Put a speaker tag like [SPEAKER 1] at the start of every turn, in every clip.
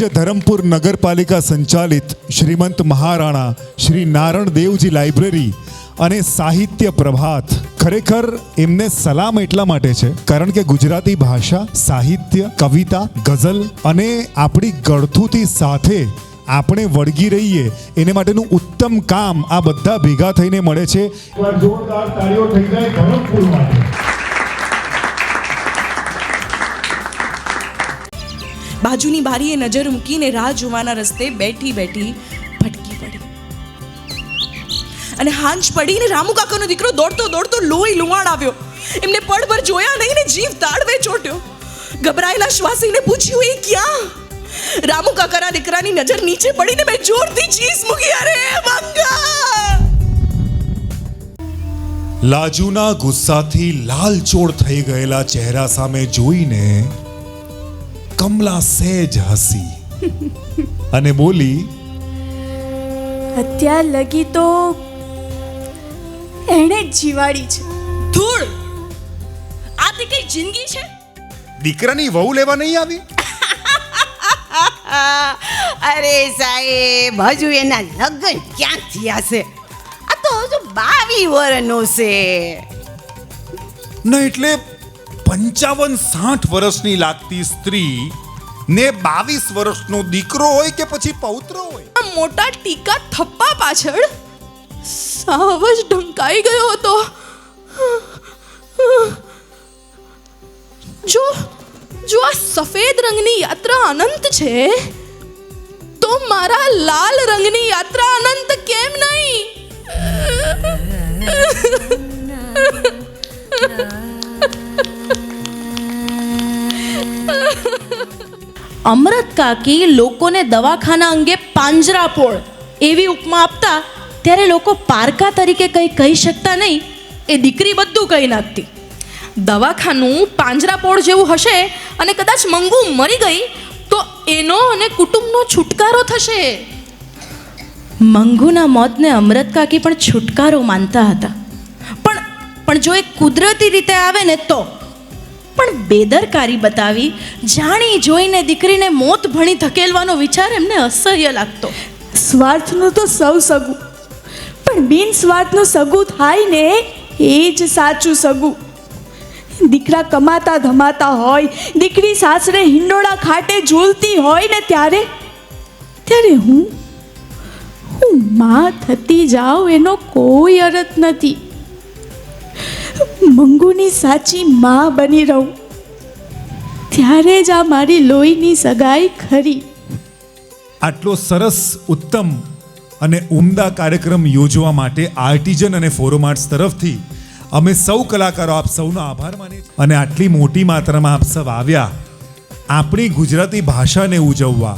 [SPEAKER 1] ધરમપુર નગરપાલિકા સંચાલિત શ્રીમંત મહારાણા શ્રી નારણ દેવજી લાઇબ્રેરી અને સાહિત્ય પ્રભાત ખરેખર એમને સલામ એટલા માટે છે કારણ કે ગુજરાતી ભાષા, સાહિત્ય, કવિતા, ગઝલ અને આપણી ગળથુથી સાથે આપણે વળગી રહીએ એને માટેનું ઉત્તમ કામ આ બધા ભેગા થઈને મળે છે. જોરદાર તાળીઓ થઈ જાય ધરમપુર માટે.
[SPEAKER 2] બાજુની બારીએ નજર મૂકીને રાહ જોવાના રસ્તે બેઠી બેઠી ભટકી પડી અને હાંજ પડીને રામુ કાકાનો દીકરો દોડતો દોડતો લોહી લુહાણ આવ્યો. એમને પળભર જોયા નહીં ને જીવ તાળવે ચોટ્યો. ગભરાયેલા શ્વાસીને પૂછ્યું, એ ક્યાં? રામુ કાકાના દીકરાની નજર નીચે પડીને મેં જોરથી ચીસ મૂકી, અરે મંગા!
[SPEAKER 1] લાજુના ગુસ્સાથી લાલચોળ થઈ ગયેલા ચહેરા સામે જોઈને કમલા સહેજ હસી અને બોલી,
[SPEAKER 3] અત્યાર લગી તો એણે જ જીવાડી છે.
[SPEAKER 2] ધૂળ! આ તે કઈ જિંદગી છે?
[SPEAKER 1] દીકરાની વહુ લેવા નહીં આવી?
[SPEAKER 4] અરે સાહેબ, હજુ એના લગ્ન ક્યાં થયા છે? આ તો હજુ 22 વર્ષનો છે.
[SPEAKER 1] ના એટલે 55-60 વર્ષની લાગતી સ્ત્રી ને 22 વર્ષનો દીકરો હોય કે પછી પૌત્ર હોય?
[SPEAKER 2] આ મોટા ટીકા થપ્પા પાછળ સાવ જ ઢંકાઈ ગયો હતો. જો આ સફેદ રંગની યાત્રા અનંત છે તો મારા લાલ રંગની યાત્રા અનંત કેમ નહીં?
[SPEAKER 5] અમરત કાકી લોકોને દવાખાના અંગે પાંજરાપોળ એવી ઉપમા આપતા ત્યારે લોકો પારકા તરીકે કંઈ કહી શકતા નહીં. એ દીકરી બધું કહી નાખતી.
[SPEAKER 2] દવાખાનું પાંજરાપોળ જેવું હશે અને કદાચ મંગુ મરી ગઈ તો એનો અને કુટુંબનો છુટકારો થશે.
[SPEAKER 5] મંગુના મોતને અમરત કાકી પણ છુટકારો માનતા હતા. પણ જો એ કુદરતી રીતે આવે ને તો પણ બેદરકારી બતાવી જાણી જોઈને દીકરીને મોત ભણી ધકેલવાનો વિચાર એમને અસહ્ય લાગતો.
[SPEAKER 3] સ્વાર્થનું તો સૌ સગું, પણ બિન સ્વાર્થનું સગું થાય ને એ જ સાચું સગું. દીકરા કમાતા ધમાતા હોય, દીકરી સાસરે હિંડોળા ખાટે ઝૂલતી હોય ને ત્યારે હું માં થતી જાઉં એનો કોઈ અર્થ નથી. મંગુની સાચી માં બની રહું ત્યારે જ આ મારી લોહીની સગાઈ ખરી.
[SPEAKER 1] આટલો સરસ, ઉત્તમ અને ઉમદા કાર્યક્રમ યોજવા માટે આર્ટિઝન અને ફોરમ આર્ટ્સ તરફથી અમે સૌ કલાકારો આપ સૌનો આભાર માનીએ છીએ. અને આટલી મોટી માત્રામાં આપ સૌ આવ્યા આપણી ગુજરાતી ભાષાને ઉજવવા,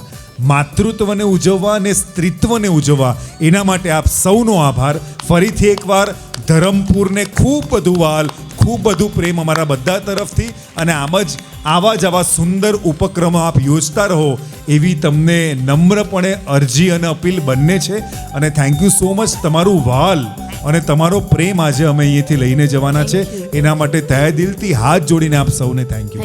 [SPEAKER 1] માતૃત્વને ઉજવવા અને સ્ત્રીત્વને ઉજવવા, એના માટે આપ સૌનો આભાર. ફરીથી એકવાર ધરમપુરને ખૂબ બધું વાલ, ખૂબ બધું પ્રેમ અમારા બધા તરફથી. અને આવા જ સુંદર ઉપક્રમો આપ યોજતા રહો એવી તમને નમ્રપણે અરજી અને અપીલ બંને છે. અને થેન્ક યુ સો મચ. તમારું વાલ અને તમારો પ્રેમ આજે અમે અહીંયાથી લઈને જવાના છે એના માટે તહે દિલથી હાથ જોડીને આપ સૌને થેન્ક યુ.